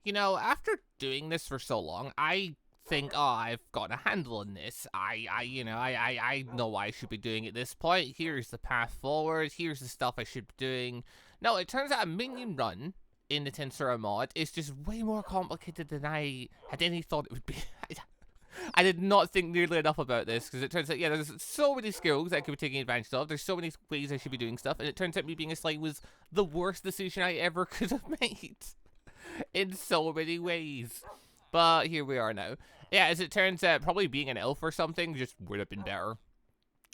you know, after doing this for so long, I think, oh, I've got a handle on this. I know why I should be doing at this point. Here's the path forward. Here's the stuff I should be doing. No, it turns out a minion run in the Tensura mod is just way more complicated than I had any thought it would be. I did not think nearly enough about this, because it turns out, yeah, there's so many skills that I could be taking advantage of. There's so many ways I should be doing stuff, and it turns out me being a slime was the worst decision I ever could have made. In so many ways. But here we are now. Yeah, as it turns out, probably being an elf or something just would have been better.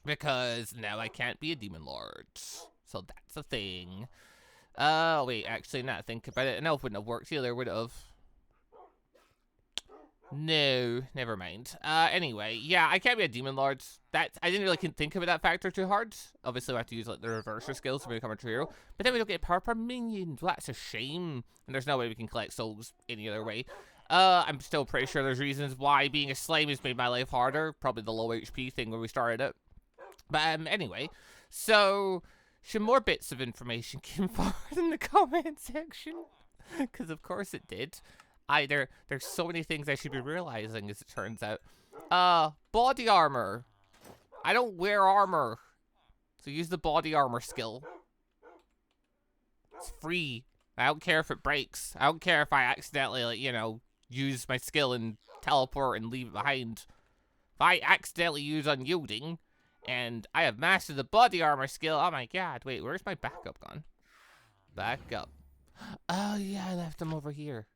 Because now I can't be a demon lord. So that's a thing. Wait, actually, now that I think about it, an elf wouldn't have worked either, would it have? No, never mind. Anyway, yeah, I can't be a demon lord. I didn't really think about that factor too hard. Obviously, we have to use like the reverser skills to become a true hero. But then we don't get power per minion. Well, that's a shame. And there's no way we can collect souls any other way. I'm still pretty sure there's reasons why being a slime has made my life harder. Probably the low HP thing when we started it. But anyway, so some more bits of information came forward in the comment section. Because of course it did. There's so many things I should be realizing, as it turns out. Body armor. I don't wear armor. So use the body armor skill. It's free. I don't care if it breaks. I don't care if I accidentally, like, you know, use my skill and teleport and leave it behind. If I accidentally use unyielding, and I have mastered the body armor skill, oh my god, wait, where's my backup gone? Backup. Oh yeah, I left him over here.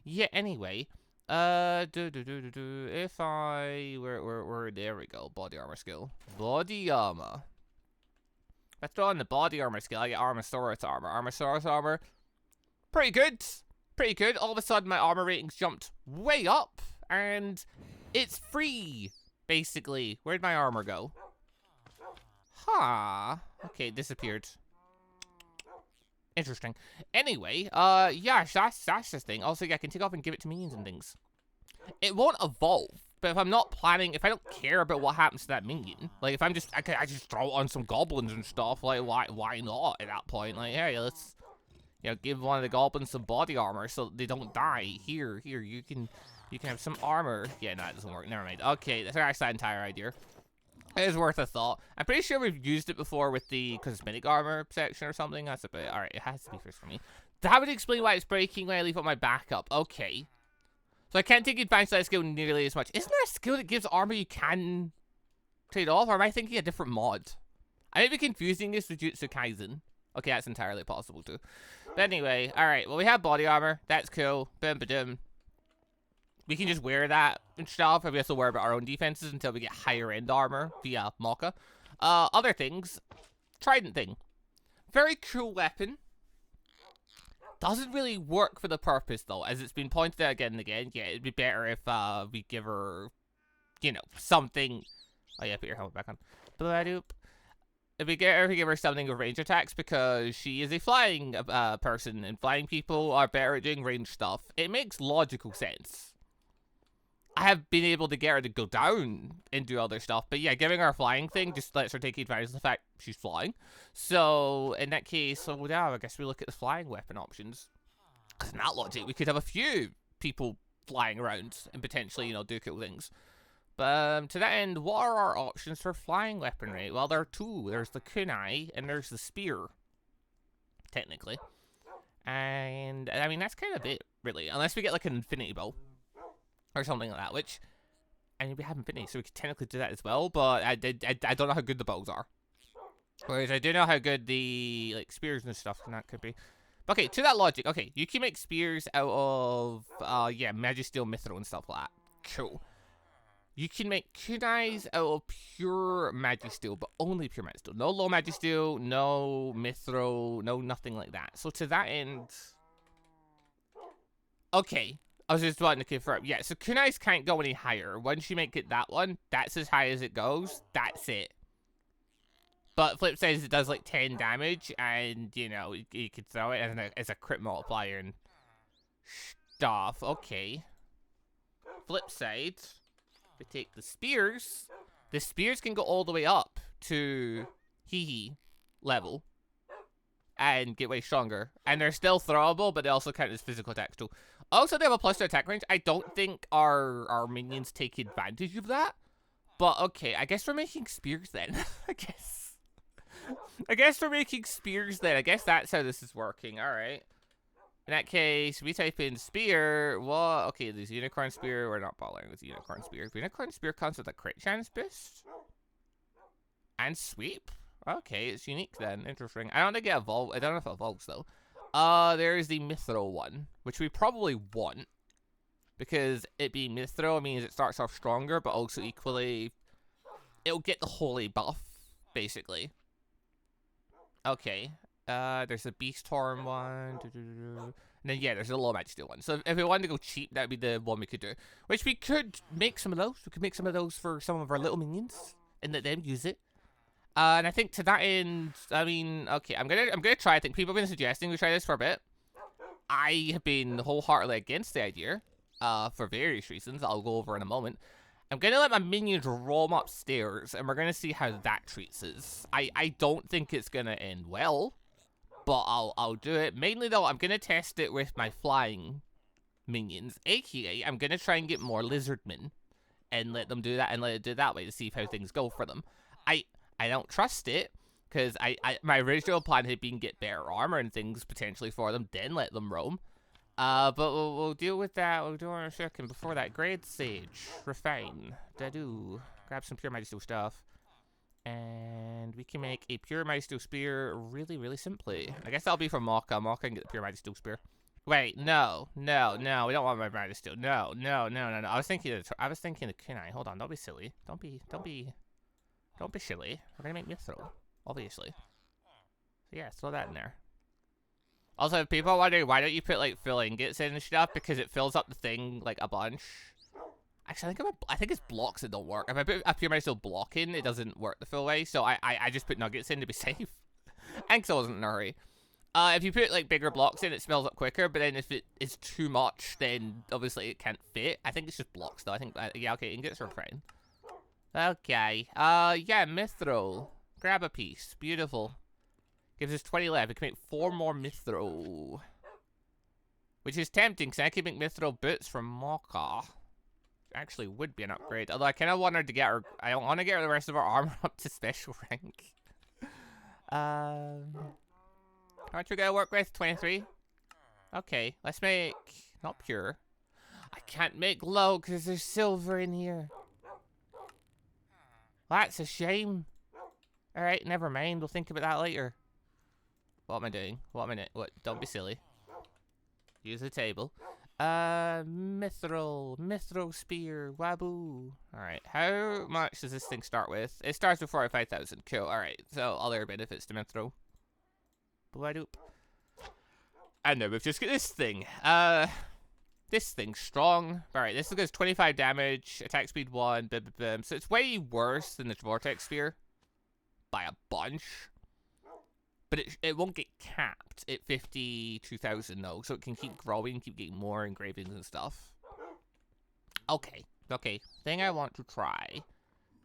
Yeah, anyway, if where, there we go, body armor skill. Body armor. If I throw in the body armor skill, I get Armosaurus armor. Armosaurus armor, pretty good. Pretty good. All of a sudden, my armor ratings jumped way up, and it's free, basically. Where'd my armor go? Huh. Okay, it disappeared. Interesting. Anyway, yeah, that's the thing. Also, yeah, I can take off and give it to minions and things. It won't evolve, but if I'm not planning, if I don't care about what happens to that minion, like if I'm just, I just throw it on some goblins and stuff, like why not at that point? Like, hey, let's, you know, give one of the goblins some body armor so they don't die. Here, you can have some armor. Yeah, no, it doesn't work. Never mind. Okay, that's actually that entire idea. It is worth a thought. I'm pretty sure we've used it before with the cosmetic armor section or something. That's a bit, alright, it has to be first for me. That would explain why it's breaking when I leave on my backup. Okay. So I can't take advantage of that skill nearly as much. Isn't there a skill that gives armor you can trade off? Or am I thinking a different mod? I may be confusing this with Jutsu Kaisen. Okay, that's entirely possible too. But anyway, alright, well we have body armor. That's cool. Boom, ba-doom. We can just wear that and stuff, and we also wear about our own defenses until we get higher end armor via Maka. Other things. Trident thing. Very cool weapon. Doesn't really work for the purpose, though, as it's been pointed out again and again. Yeah, it'd be better if we give her, you know, something. Oh yeah, put your helmet back on. Blah-doop. If we give her something with range attacks, because she is a flying person, and flying people are better at doing range stuff. It makes logical sense. I have been able to get her to go down and do other stuff, but yeah, giving her a flying thing just lets her take advantage of the fact she's flying. So, in that case, so yeah, I guess we look at the flying weapon options. Because in that logic, we could have a few people flying around and potentially, you know, do cool things. But to that end, what are our options for flying weaponry? Well, there are two. There's the kunai and there's the spear, technically. And, I mean, that's kind of it, really. Unless we get, like, an infinity bow. Or something like that, which, I mean, we have infinity, so we could technically do that as well, but I don't know how good the bows are. Whereas I do know how good the, like, spears and stuff and that could be. But okay, to that logic, okay, you can make spears out of, yeah, Magisteel, Mithril, and stuff like that. Cool. You can make kunais out of pure Magisteel, but only pure Magisteel. No low Magisteel, no Mithril, no nothing like that. So to that end, okay. I was just wanting to confirm. Yeah, so kunais can't go any higher. Once you make it that one, that's as high as it goes. That's it. But flip side is it does like 10 damage, and, you know, you could throw it as a crit multiplier and stuff. Okay. Flip side, we take the spears can go all the way up to Hee level. and get way stronger. And they're still throwable, but they also count as physical attacks too. Also, they have a +2 attack range. I don't think our minions take advantage of that. But okay, I guess we're making spears then. I guess we're making spears then. I guess that's how this is working. All right. In that case, we type in spear. Well, okay, there's unicorn spear. We're not bothering with unicorn spear. Unicorn spear comes with a crit chance boost. And sweep. Okay, it's unique then. Interesting. I don't think it evolves. I don't know if it evolves though. There's the mithril one, which we probably want. Because it being mithril means it starts off stronger, but also equally, it'll get the holy buff, basically. Okay. There's a beast horn one. And then, yeah, there's a low majesty one. So if we wanted to go cheap, that would be the one we could do. Which we could make some of those. We could make some of those for some of our little minions and let them use it. And I think to that end, I mean, okay, I'm gonna try. I think people have been suggesting we try this for a bit. I have been wholeheartedly against the idea, for various reasons I'll go over in a moment. I'm gonna let my minions roam upstairs, and we're gonna see how that treats us. I don't think it's gonna end well, but I'll do it. Mainly though, I'm gonna test it with my flying minions, aka I'm gonna try and get more lizardmen, and let them do that, and let it do that way to see how things go for them. I don't trust it, because my original plan had been get better armor and things potentially for them, then let them roam. But we'll deal with that. We'll do it in a second. Before that, grade sage, refine, dadu, grab some pure mighty steel stuff, and we can make a pure mighty steel spear really, really simply. I guess that'll be for Maka. Maka can get the pure mighty steel spear. Wait, no, we don't want my mighty steel. No. I was thinking of kunai. Hold on, don't be silly. Don't be silly. We're gonna make mithril, obviously. So yeah, throw that in there. Also, if people are wondering why don't you put like full ingots in and stuff, because it fills up the thing like a bunch. Actually, I think it's blocks that don't work. If I put a pure steel block in, it doesn't work the full way. So I just put nuggets in to be safe, and because I wasn't in a hurry. If you put like bigger blocks in, it spells up quicker. But then if it is too much, then obviously it can't fit. I think it's just blocks though. I think yeah, okay, ingots are fine. Okay. Yeah, mithril. Grab a piece. Beautiful. Gives us 20 left. We can make 4 more mithril. Which is tempting, because I could make mithril boots from Maka. Actually would be an upgrade. Although I kind of wanted to get her... I don't want to get the rest of our armor up to special rank. How much we gotta work with? 23? Okay, let's make... Not pure. I can't make low, because there's silver in here. That's a shame. Alright, never mind. We'll think about that later. What am I doing? What? Don't be silly. Use the table. Mithril spear, waboo. Alright, how much does this thing start with? It starts with 45,000. Cool, alright. So, other benefits to mithril. Bloop. And then we've just got this thing. This thing's strong. Alright, this goes 25 damage, attack speed 1, bim. So it's way worse than the vortex spear. By a bunch. But it won't get capped at 52,000 though, so it can keep growing, keep getting more engravings and stuff. Okay. Thing I want to try.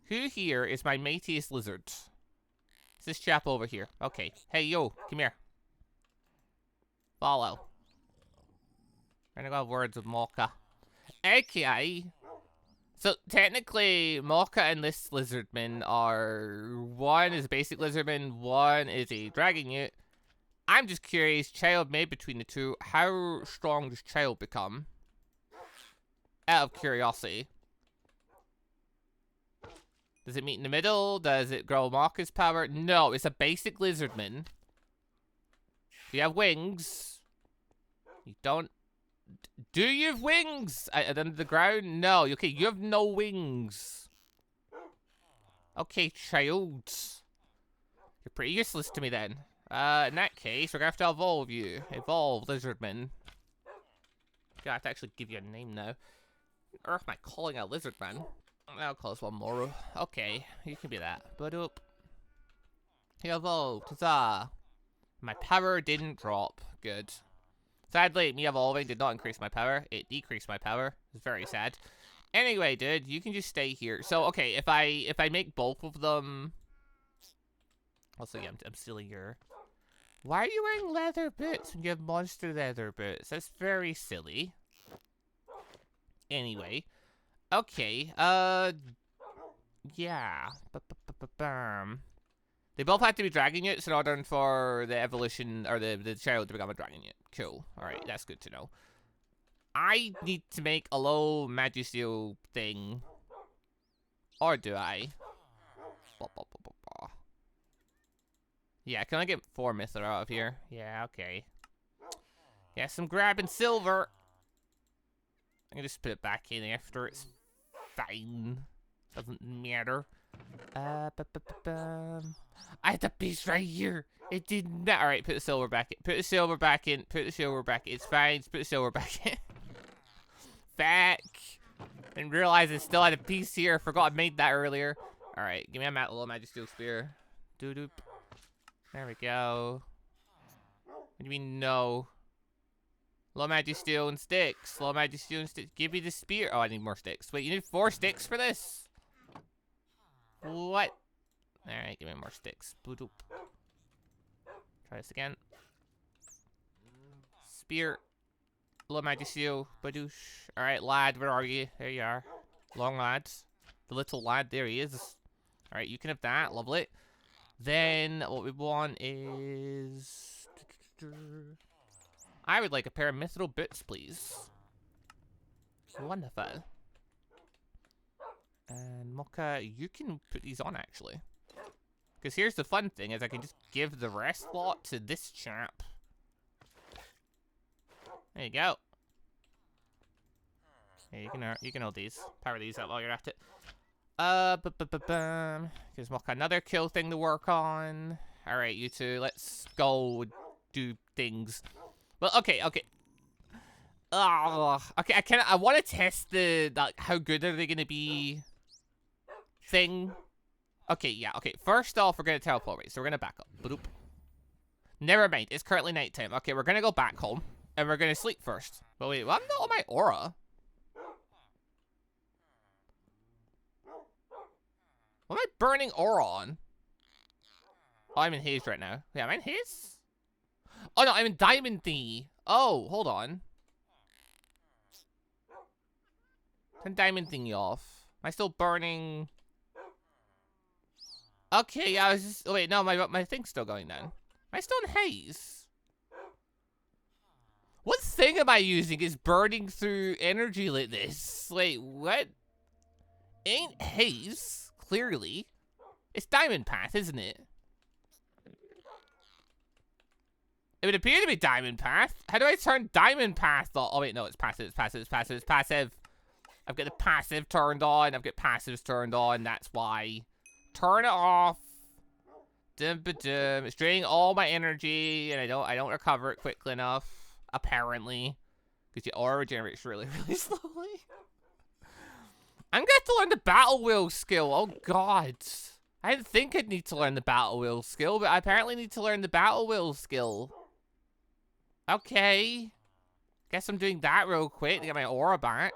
Who here is my mightiest lizard? It's this chap over here. Okay. Hey, yo, come here. Follow. I'm gonna go have words with Maka. Okay. So, technically, Maka and this lizardman are... One is a basic lizardman, one is a dragon unit. I'm just curious, child made between the two, how strong does child become? Out of curiosity. Does it meet in the middle? Does it grow Maka's power? No, it's a basic lizardman. Do you have wings? You don't... Do you have wings? Under the ground? No. Okay, you have no wings. Okay, child. You're pretty useless to me then. In that case, we're gonna have to evolve you. Evolve, lizardman. I have to actually give you a name now. Or am I calling a lizardman? I'll call this one Moro. Okay, you can be that. But up. He evolved. Huzzah. My power didn't drop. Good. Sadly, me evolving did not increase my power. It decreased my power. It's very sad. Anyway, dude, you can just stay here. So, okay, if I make both of them... Also, yeah, I'm stealing your Why are you wearing leather boots when you have monster leather boots? That's very silly. Anyway. Okay, yeah. They both have to be dragon units in order for the evolution, or the child to become a dragon unit. Cool. Alright, that's good to know. I need to make a low magisteel thing. Or do I? Yeah, can I get 4 Mithra out of here? Yeah, okay. Yes, I'm grabbing silver. I can just put it back in after. It's fine. Doesn't matter. I had the piece right here. It did not. Alright, put the silver back in. Put the silver back in. Put the silver back in. It's fine. Just put the silver back in. Back. And realize I still had a piece here. I forgot I made that earlier. Alright, give me a little magisteel spear. Doo-doop. There we go. What do you mean no? Low magisteel and sticks. Low magisteel and sticks. Give me the spear. Oh, I need more sticks. Wait, you need 4 sticks for this? What? Alright, give me more sticks. Bloop. Try this again. Spear. Low magisteel. Badoosh. Alright, lad, where are you? There you are. Long lad. The little lad, there he is. Alright, you can have that. Lovely. Then, what we want is... I would like a pair of mithril boots, please. Wonderful. And Mocha, you can put these on, actually. Because here's the fun thing, is I can just give the rest lot to this chap. There you go. Yeah, you can hold these. Power these up while you're at it. Gives Mocha another kill thing to work on. Alright, you two, let's go do things. Well, okay. Okay, I want to test the, like, how good are they going to be thing. Okay, yeah, okay. First off, we're going to teleport, right? So we're going to back up. Bloop. Never mind, it's currently nighttime. Okay, we're going to go back home, and we're going to sleep first. But wait, well, I'm not on my aura. What am I burning aura on? Oh, I'm in haze right now. Yeah, am I in haze? Oh, no, I'm in diamond thingy. Oh, hold on. Turn diamond thingy off. Am I still burning? Okay, yeah, I was just... Oh, wait, no, my thing's still going then. Am I still in haze? What thing am I using is burning through energy like this? Wait, what? Ain't haze, clearly. It's diamond path, isn't it? It would appear to be diamond path. How do I turn diamond path on? Oh, wait, no, it's passive, it's passive, it's passive, it's passive. I've got the passive turned on. I've got passives turned on. That's why. Turn it off. Dum-ba-dum. It's draining all my energy, and I don't recover it quickly enough. Apparently, because your aura regenerates really, really slowly. I'm gonna have to learn the battle wheel skill. Oh God, I didn't think I'd need to learn the battle wheel skill, but I apparently need to learn the battle wheel skill. Okay. Guess I'm doing that real quick to get my aura back.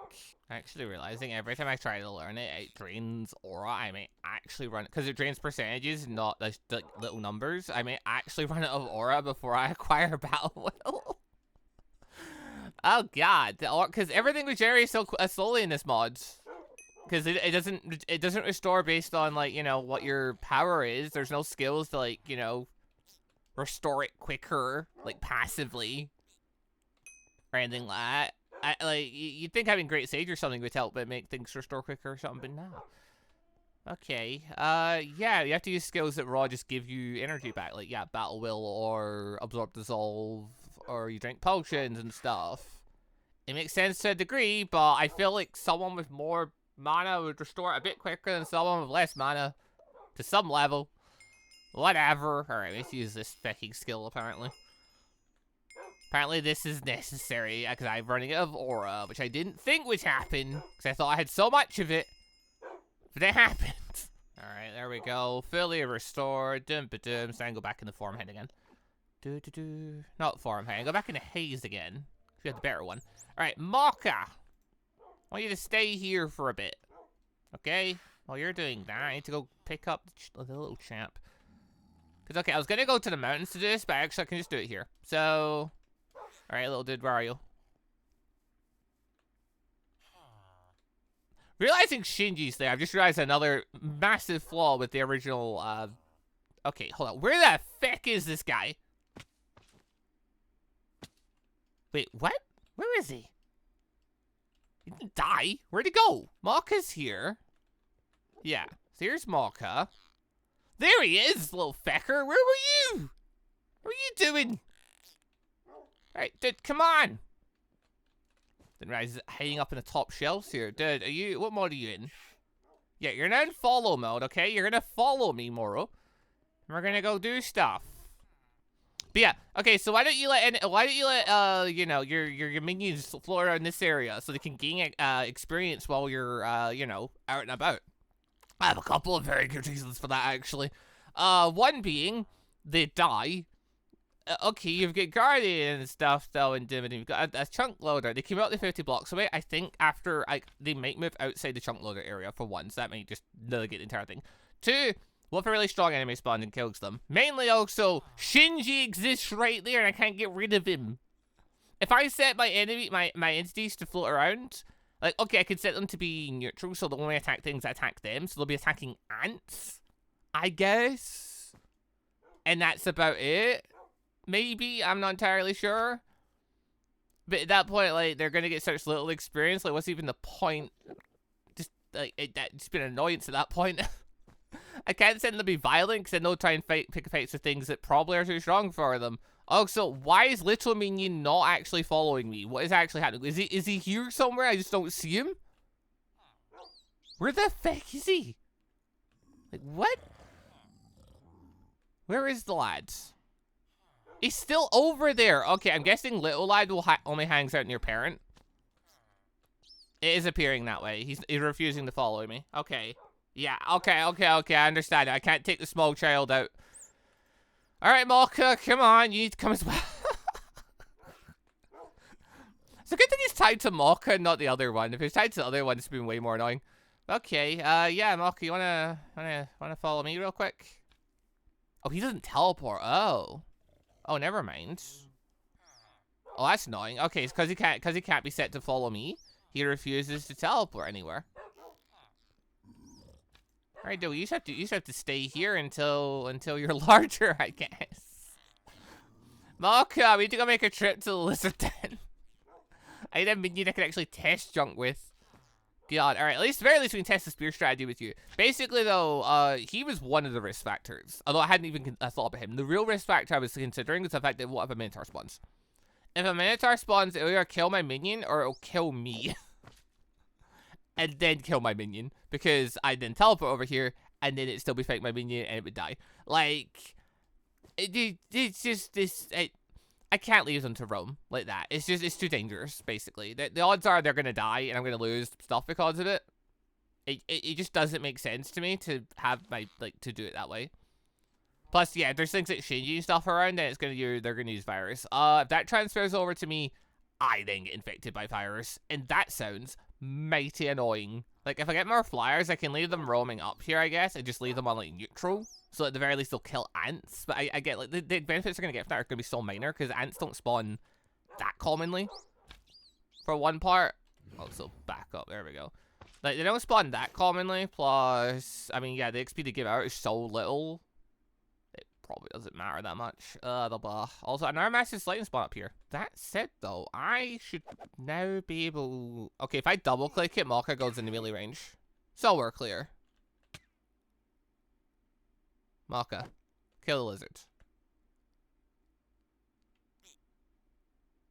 Actually realizing every time I try to learn it, it drains aura. I may actually run it, because it drains percentages, not the little numbers. I may actually run out of aura before I acquire battle wheel. Oh God, because everything regenerates so slowly in this mod. Because it doesn't restore based on, like, you know, what your power is. There's no skills to, like, you know, restore it quicker, like, passively. Or anything like that. Like, you'd think having Great Sage or something would help, but make things restore quicker or something, but no. Okay, yeah, you have to use skills that raw just give you energy back, like, yeah, Battle Will, or Absorb Dissolve, or you drink potions and stuff. It makes sense to a degree, but I feel like someone with more mana would restore it a bit quicker than someone with less mana, to some level. Whatever. Alright, let's use this fucking skill, apparently. Apparently this is necessary, because I'm running out of aura, which I didn't think would happen, because I thought I had so much of it. But it happened. Alright, there we go. Fully restored. Dum-ba-dum. So I can go back in the form head again. Not form head. Go back into haze again. We have the better one. Alright, Mocha. I want you to stay here for a bit. Okay? While you're doing that, I need to go pick up the little champ. Because, okay, I was going to go to the mountains to do this, but actually I can just do it here. So, alright, little dude, where are you? Realizing Shinji's there, I've just realized another massive flaw with the original, okay, hold on. Where the feck is this guy? Wait, what? Where is he? He didn't die. Where'd he go? Maka's here. Yeah, so here's Maka. There he is, little fecker. Where were you? What are you doing? Alright, dude, come on. Didn't realize he's hanging up in the top shelves here. Dude, are you, what mode are you in? Yeah, you're now in follow mode, okay? You're gonna follow me, Moro. We're gonna go do stuff. But yeah, okay, so why don't you let, you know, your minions float around this area so they can gain, experience while you're, you know, out and about. I have a couple of very good reasons for that, actually. One being, they die. Okay, you've got Guardian and stuff, though, in Divinity. You've got a chunk loader. They came out the 50 blocks away, I think, after, they might move outside the chunk loader area, for one, so that might just delegate the entire thing. Two, what if a really strong enemy spawns and kills them? Mainly, also, Shinji exists right there, and I can't get rid of him. If I set my entities to float around... Like, okay, I could set them to be neutral, so they'll only attack things that attack them. So they'll be attacking ants, I guess. And that's about it. Maybe, I'm not entirely sure. But at that point, like, they're gonna get such little experience. Like, what's even the point? Just, like, that's been an annoyance at that point. I can't send them to be violent, because then they'll try and pick fights with things that probably are too strong for them. Also, why is Little Minion not actually following me? What is actually happening? Is he here somewhere? I just don't see him. Where the feck is he? Like, what? Where is the lad? He's still over there. Okay, I'm guessing Little Lad will only hangs out near Parent. It is appearing that way. He's refusing to follow me. Okay. Yeah, okay, I understand it. I can't take the small child out. Alright, Maka, come on, you need to come as well. It's a good thing he's tied to Maka and not the other one. If he's tied to the other one, it's been way more annoying. Okay, yeah, Maka, you wanna follow me real quick? Oh, he doesn't teleport. Oh, never mind. Oh, that's annoying. Okay, it's because he can't be set to follow me. He refuses to teleport anywhere. Alright, dude, you just have to stay here until you're larger, I guess. Maka, we need to go make a trip to the lizard den. I need a minion I can actually test junk with. God, alright, very least we can test the spear strategy with you. Basically, though, he was one of the risk factors. Although I hadn't even thought about him. The real risk factor I was considering was the fact that what if a Minotaur spawns? If a Minotaur spawns, it'll either kill my minion or it'll kill me. And then kill my minion, because I then teleport over here, and then it'd still be fighting my minion, and it would die. Like, it's just this. I can't leave them to roam like that. It's too dangerous. Basically, the odds are they're gonna die, and I'm gonna lose stuff because of it. It just doesn't make sense to me to have to do it that way. Plus, yeah, if there's things like Shinji and stuff around, then they're gonna use virus. If that transfers over to me, I then get infected by virus, and that sounds mighty annoying. Like, if I get more flyers, I can leave them roaming up here, I guess, and just leave them on, like, neutral. So at the very least, they'll kill ants. But I get, like, the benefits they're gonna get from that are gonna be so minor, because ants don't spawn that commonly. For one part. Also, back up. There we go. Like, they don't spawn that commonly, plus, I mean, yeah, the XP they give out is so little. It probably doesn't matter that much. Blah, blah. Also, another massive lightning spawn up here. That said, though, I should now be able... Okay, if I double-click it, Maka goes into melee range. So we're clear. Maka, kill the lizard.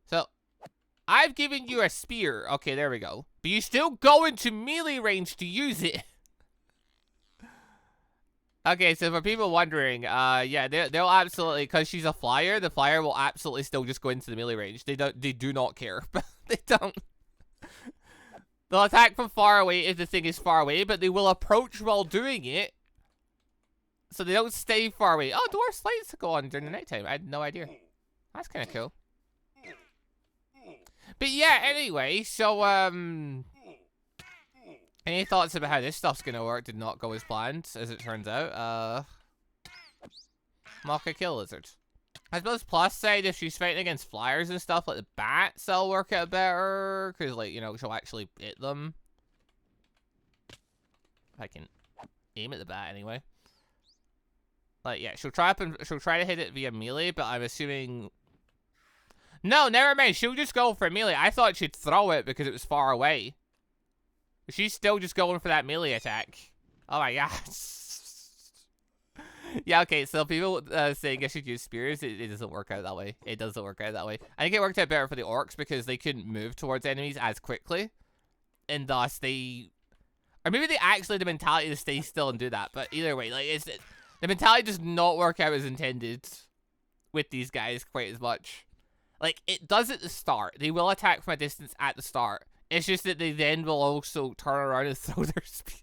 So, I've given you a spear. Okay, there we go. But you still go into melee range to use it. Okay, so for people wondering, yeah, they'll absolutely, because she's a flyer, the flyer will absolutely still just go into the melee range. They do not care. They don't. They'll attack from far away if the thing is far away, but they will approach while doing it. So they don't stay far away. Oh, dwarf lights go on during the nighttime. I had no idea. That's kind of cool. But yeah, anyway, so, any thoughts about how this stuff's gonna work? Did not go as planned, as it turns out. Maka kill lizard. I suppose plus side, if she's fighting against flyers and stuff like the bats, that'll work out better. Because, like, you know, she'll actually hit them. If I can aim at the bat anyway. Like, yeah, she'll try to hit it via melee, but I'm assuming... No, never mind. She'll just go for melee. I thought she'd throw it because it was far away. She's still just going for that melee attack. Oh my god. Yeah, okay, so people saying I should use spears, it doesn't work out that way. It doesn't work out that way. I think it worked out better for the orcs because they couldn't move towards enemies as quickly. And thus they... Or maybe they actually had the mentality to stay still and do that. But either way, like, the mentality does not work out as intended with these guys quite as much. Like, it does at the start. They will attack from a distance at the start. It's just that they then will also turn around and throw their spear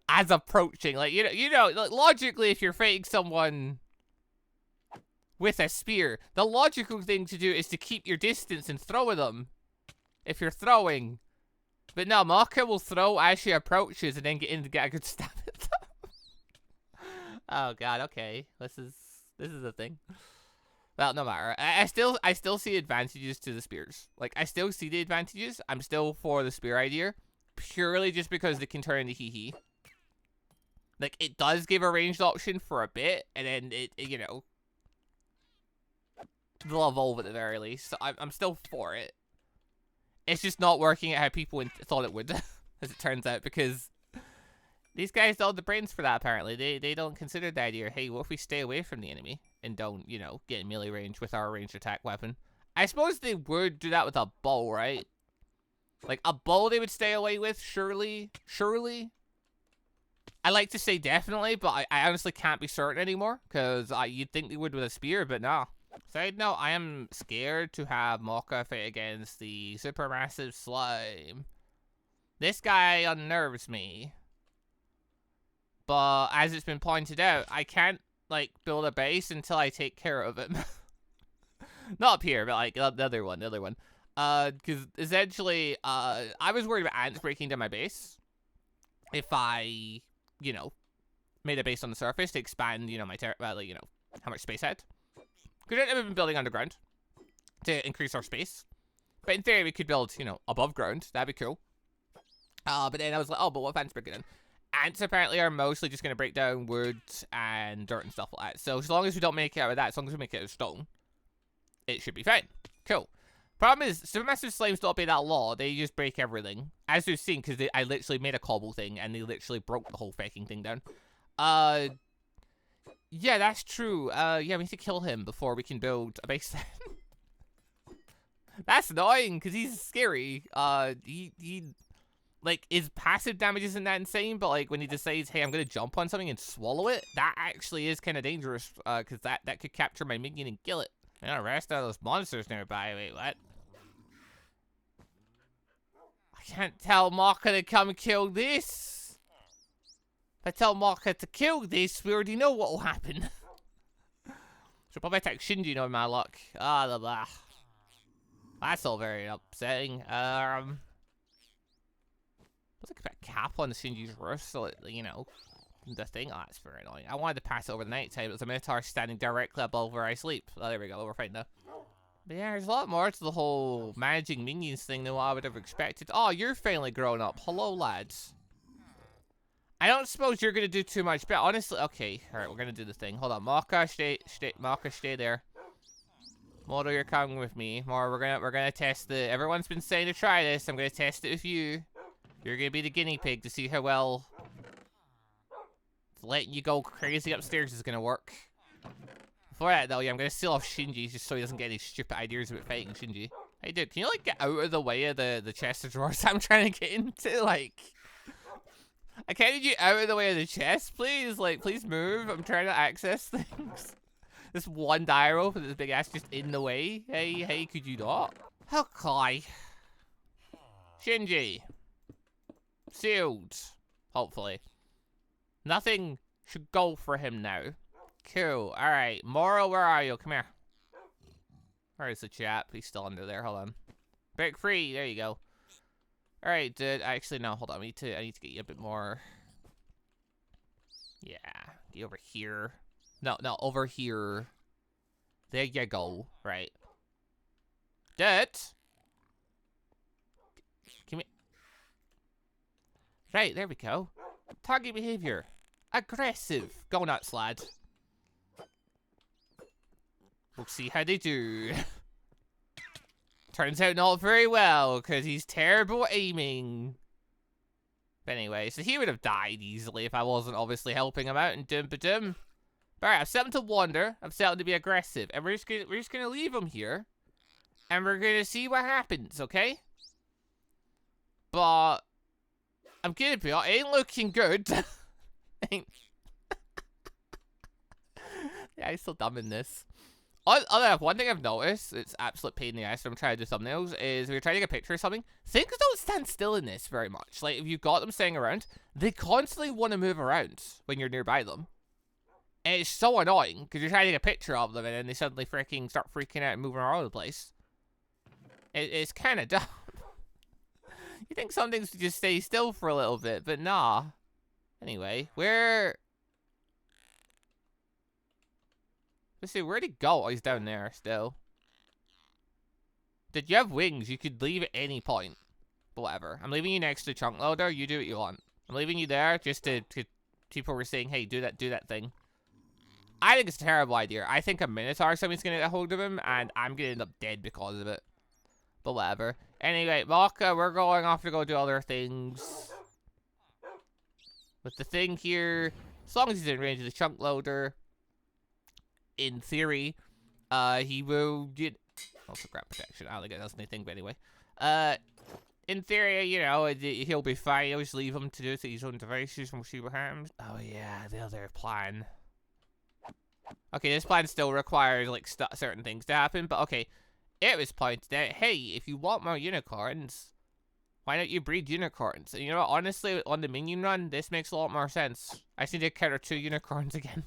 as approaching. Like, you know, like, logically, if you're fighting someone with a spear, the logical thing to do is to keep your distance and throw at them if you're throwing. But no, Maka will throw as she approaches and then get in to get a good stab at them. Oh god, okay. This is a thing. Well, no matter. I still see advantages to the spears. Like, I still see the advantages. I'm still for the spear idea. Purely just because they can turn into hee-hee. Like, it does give a ranged option for a bit, and then it you know, they'll evolve at the very least. So I'm still for it. It's just not working at how people thought it would, as it turns out, because these guys don't have the brains for that, apparently. They don't consider the idea, hey, what if we stay away from the enemy and don't, you know, get in melee range with our ranged attack weapon? I suppose they would do that with a bow, right? Like, a bow they would stay away with, surely? Surely? I like to say definitely, but I honestly can't be certain anymore, because you'd think they would with a spear, but no. Side note, I am scared to have Maka fight against the supermassive slime. This guy unnerves me. But as it's been pointed out, I can't, like, build a base until I take care of him. Not up here, but, like, the other one. Because essentially, I was worried about ants breaking down my base. If I, you know, made a base on the surface to expand, you know, my like, you know, how much space I had. Because I've been building underground to increase our space. But in theory, we could build, you know, above ground. That'd be cool. But then I was like, oh, but what if ants break it down? Ants apparently are mostly just going to break down wood and dirt and stuff like that. So as long as we don't make it out of that, as long as we make it out of stone, it should be fine. Cool. Problem is, supermassive slimes don't obey that law. They just break everything. As we've seen, because I literally made a cobble thing, and they literally broke the whole fucking thing down. Yeah, that's true. Yeah, we need to kill him before we can build a base then. That's annoying, because he's scary. He like, his passive damage isn't that insane, but, like, when he decides, hey, I'm gonna jump on something and swallow it, that actually is kind of dangerous, because that could capture my minion and kill it. And the rest of those monsters nearby. Wait, what? I can't tell Maka to come kill this. If I tell Maka to kill this, we already know what will happen. So probably attack Shinji, knowing my luck. Ah, blah, blah. That's all very upsetting. Looks like a cap on Shinji's roof, so, you know, the thing. Oh, it's very annoying. I wanted to pass it over the night time. It was a Minotaur standing directly above where I sleep. Oh, there we go. We're fine now. But yeah, there's a lot more to the whole managing minions thing than what I would have expected. Oh, you're finally grown up. Hello, lads. I don't suppose you're gonna do too much, but honestly, okay. All right, we're gonna do the thing. Hold on, Maka, stay there. Moro, you're coming with me. Moro, we're gonna test the. Everyone's been saying to try this. I'm gonna test it with you. You're gonna be the guinea pig to see how well letting you go crazy upstairs is gonna work. Before that, though, yeah, I'm gonna seal off Shinji just so he doesn't get any stupid ideas about fighting Shinji. Hey, dude, can you, like, get out of the way of the chest of drawers I'm trying to get into? Like, I can't need you out of the way of the chest, please. Like, please move. I'm trying to access things. This one diaro with this big ass just in the way. Hey, could you not? Okay. Shinji. Sealed. Hopefully. Nothing should go for him now. Cool. Alright. Moro, where are you? Come here. Where is the chap? He's still under there. Hold on. Break free. There you go. Alright, dude. Actually, no. Hold on. I need to get you a bit more. Yeah. Get over here. No, over here. There you go. Right. Dirt. Come here. Right, there we go. Target behavior. Aggressive. Go nuts, lad. We'll see how they do. Turns out not very well, because he's terrible at aiming. But anyway, so he would have died easily if I wasn't obviously helping him out and doom-ba-doom. Alright, I've set him to wander. I've set him to be aggressive. And we're just gonna leave him here. And we're gonna see what happens, okay? But I'm gonna be honest, it ain't looking good. Yeah, he's so dumb in this. One thing I've noticed, it's absolute pain in the ass when I'm trying to do thumbnails, is if you're trying to get a picture of something, things don't stand still in this very much. Like, if you've got them staying around, they constantly want to move around when you're nearby them. And it's so annoying, because you're trying to get a picture of them, and then they suddenly start freaking out and moving all over the place. It's kind of dumb. You think some things would just stay still for a little bit, but nah. Anyway, let's see, where'd he go? Oh, he's down there still. Did you have wings? You could leave at any point. But whatever. I'm leaving you next to the chunk loader. You do what you want. I'm leaving you there just to people were saying, hey, do that thing. I think it's a terrible idea. I think a Minotaur or something's going to get a hold of him, and I'm going to end up dead because of it. But whatever. Anyway, Maka, we're going off to go do other things. With the thing here, as long as he's in range of the chunk loader, in theory, he will get also grab protection. I don't think that's anything, but anyway. In theory, you know, he'll be fine. I'll just leave him to do it at his own devices and we'll see what happens. Oh yeah, the other plan. Okay, this plan still requires like certain things to happen, but okay. It was pointed out, hey, if you want more unicorns, why don't you breed unicorns? And you know what, honestly, on the minion run, this makes a lot more sense. I just need to counter 2 unicorns again.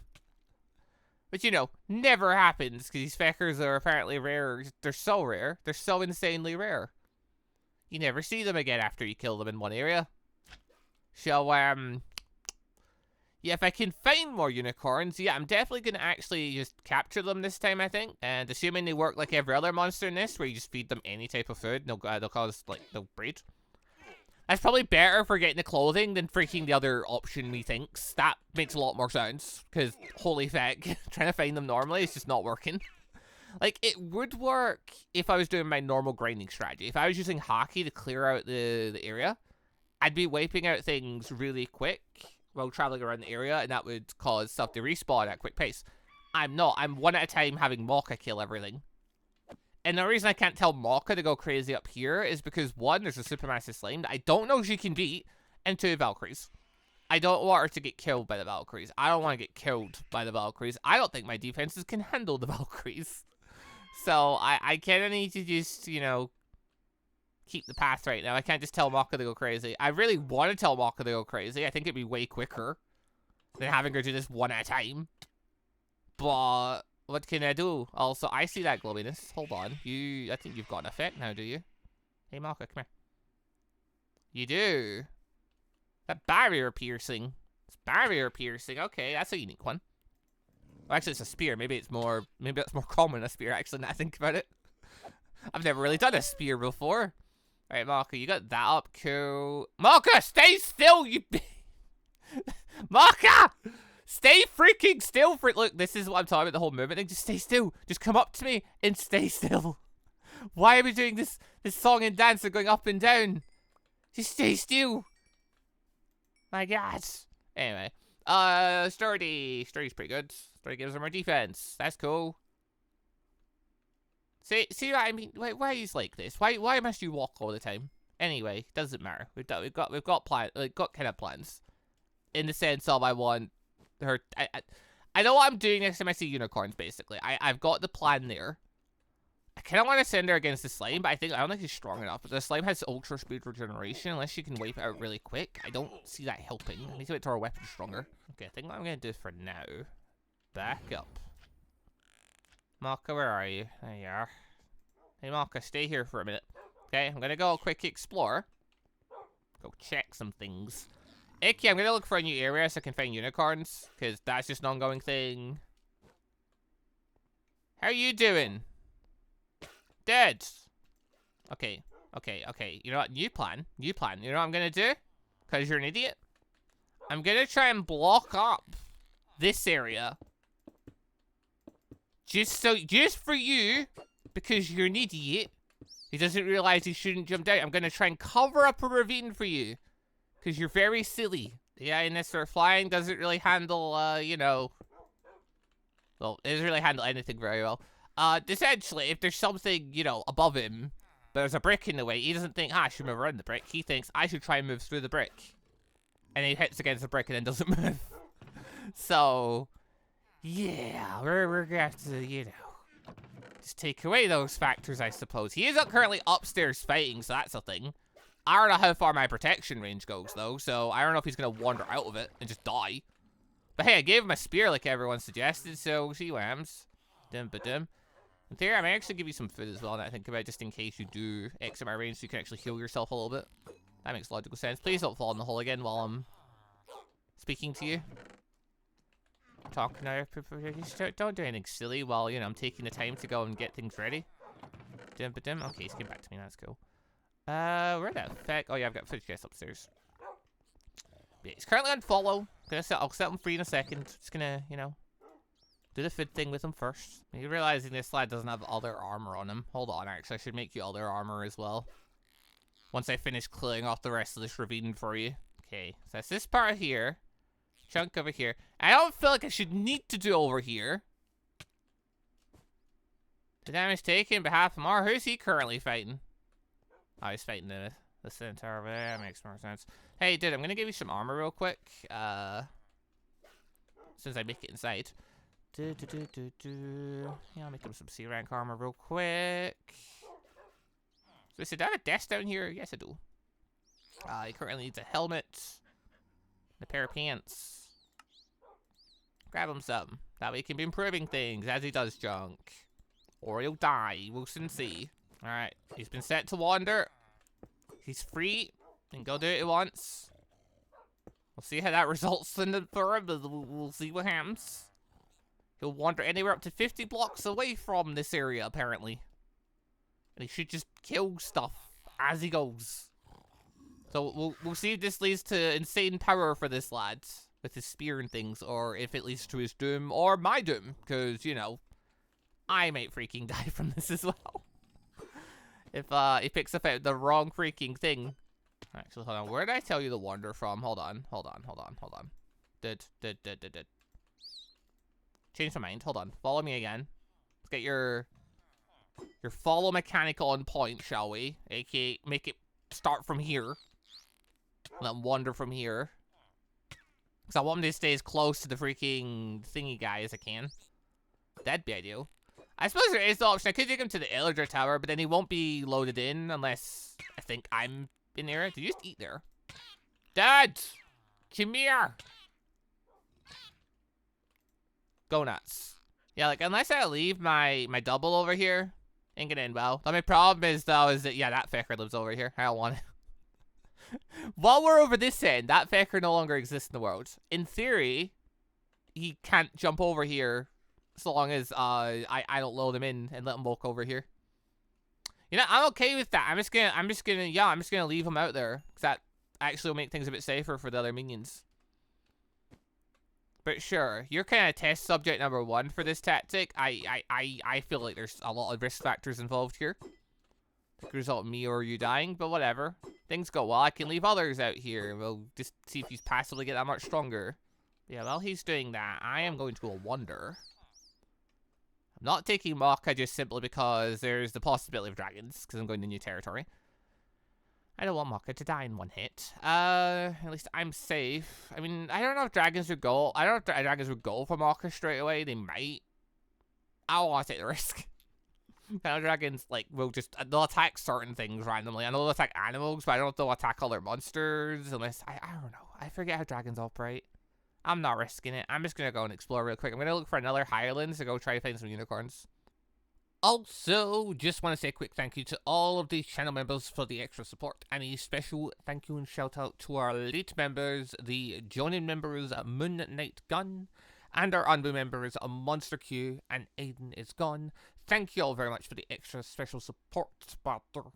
But, you know, never happens, because these feckers are apparently rare. They're so rare. They're so insanely rare. You never see them again after you kill them in one area. So, yeah, if I can find more unicorns, yeah, I'm definitely going to actually just capture them this time, I think. And assuming they work like every other monster in this, where you just feed them any type of food, they'll cause, like, they'll breed. That's probably better for getting the clothing than freaking the other option, methinks. That makes a lot more sense, because, holy feck, trying to find them normally is just not working. Like, it would work if I was doing my normal grinding strategy. If I was using Haki to clear out the area, I'd be wiping out things really quick while traveling around the area, and that would cause stuff to respawn at a quick pace. I'm not. I'm one at a time having Maka kill everything. And the reason I can't tell Maka to go crazy up here is because, 1, there's a supermassive slime that I don't know she can beat, and 2, Valkyries. I don't want her to get killed by the Valkyries. I don't want to get killed by the Valkyries. I don't think my defenses can handle the Valkyries. So, I kind of need to just, you know, keep the path right now. I can't just tell Maka to go crazy. I really want to tell Maka to go crazy. I think it'd be way quicker than having her do this one at a time. But what can I do? Also, I see that glowiness. Hold on. I think you've got an effect now, do you? Hey, Maka, come here. You do. That barrier piercing. It's barrier piercing. Okay, that's a unique one. Well, actually, it's a spear. Maybe that's more common than a spear, actually, now I think about it. I've never really done a spear before. Alright, Maka, you got that up. Cool. Maka, stay still, you... Maka! Stay freaking still for... Look, this is what I'm talking about, the whole movement thing. Just stay still. Just come up to me and stay still. Why are we doing this song and dance of going up and down? Just stay still. My God. Anyway. Sturdy. Sturdy's pretty good. Sturdy gives her more defense. That's cool. See what I mean? Why is like this? Why must you walk all the time? Anyway, doesn't matter. We've got kind of plans. In the sense of I want her. I know what I'm doing next time I see unicorns. Basically, I've got the plan there. I kind of want to send her against the slime, but I don't think she's strong enough. But the slime has ultra speed regeneration. Unless she can wipe it out really quick, I don't see that helping. I need to wait till her weapon's stronger. Okay, I think what I'm gonna do for now. Back up. Maka, where are you? There you are. Hey, Maka, stay here for a minute. Okay, I'm gonna go quick explore. Go check some things. Icky, I'm gonna look for a new area so I can find unicorns, because that's just an ongoing thing. How you doing? Dead. Okay. You know what? New plan. You know what I'm gonna do? Because you're an idiot. I'm gonna try and block up this area. Just for you, because you're an idiot. He doesn't realize he shouldn't jump down. I'm gonna try and cover up a ravine for you. Because you're very silly. The INS flying doesn't really handle, you know... Well, it doesn't really handle anything very well. Essentially, if there's something, you know, above him, there's a brick in the way, he doesn't think, I should move around the brick. He thinks, I should try and move through the brick. And he hits against the brick and then doesn't move. So, yeah, we're gonna have to, you know, just take away those factors, I suppose. He is currently upstairs fighting, so that's a thing. I don't know how far my protection range goes, though, so I don't know if he's gonna wander out of it and just die. But hey, I gave him a spear like everyone suggested, so we'll see what happens. In theory, I may actually give you some food as well, now I think about it, just in case you do exit my range so you can actually heal yourself a little bit. That makes logical sense. Please don't fall in the hole again while I'm speaking to you. Talking now. Don't do anything silly while, you know, I'm taking the time to go and get things ready. Okay, he's came back to me, that's cool. Where the heck? Oh yeah, I've got food chest upstairs. Yeah, he's currently on follow. I'll set him free in a second. Just gonna, you know, do the food thing with him first. You're realizing this lad doesn't have other armor on him. Hold on, actually, I should make you other armor as well. Once I finish clearing off the rest of this ravine for you. Okay, so that's this part here. Chunk over here. I don't feel like I should need to do over here. The damage taken by half more. Who's he currently fighting? Oh, he's fighting the centaur over there. That makes more sense. Hey, dude, I'm gonna give you some armor real quick. Since I make it inside. Yeah, I'll make him some C rank armor real quick. So, do I have a desk down here? Yes, I do. He currently needs a helmet. And a pair of pants. Grab him some. That way he can be improving things as he does junk. Or he'll die. We'll soon see. Alright, he's been set to wander. He's free. And go do it once. We'll see how that results in the for him. We'll see what happens. He'll wander anywhere up to 50 blocks away from this area, apparently. And he should just kill stuff as he goes. So we'll see if this leads to insane power for this lad with his spear and things, or if it leads to his doom or my doom, because, you know, I might freaking die from this as well. If he picks up out the wrong freaking thing. Actually, hold on. Where did I tell you to wander from? Hold on. Did. Change my mind. Hold on. Follow me again. Let's get your follow mechanic on point, shall we? AKA, make it start from here. And then wander from here. Because I want him to stay as close to the freaking thingy guy as I can. That'd be ideal. I suppose there is the option. I could take him to the Illager Tower, but then he won't be loaded in unless I think I'm in there. Did you just eat there? Dad! Come here! Go nuts. Yeah, like, unless I leave my double over here, ain't gonna end well. The only problem is, though, is that, yeah, that fecker lives over here. I don't want it. While we're over this end, that fecker no longer exists in the world. In theory, he can't jump over here so long as I don't load him in and let him walk over here. You know, I'm okay with that. I'm just gonna leave him out there, because that actually will make things a bit safer for the other minions. But sure, you're kind of test subject number 1 for this tactic. I feel like there's a lot of risk factors involved here. It could result in me or you dying, but whatever. Things go well. I can leave others out here. We'll just see if he's passively get that much stronger. Yeah, while he's doing that, I am going to go wander. I'm not taking Maka just simply because there's the possibility of dragons, because I'm going to new territory. I don't want Maka to die in one hit. At least I'm safe. I mean, I don't know if dragons would go. I don't know if dragons would go for Maka straight away. They might. I don't want to take the risk. I know dragons, like, they'll attack certain things randomly. I know they'll attack animals, but I don't know if they'll attack other monsters unless, I don't know. I forget how dragons operate. I'm not risking it. I'm just going to go and explore real quick. I'm going to look for another Highlands to go try to find some unicorns. Also, just want to say a quick thank you to all of the channel members for the extra support. And a special thank you and shout out to our elite members, the joining members Moon Knight Gun, And our ANBU members are MonsterQ and AdenIsGone. Thank you all very much for the extra special support. Butter.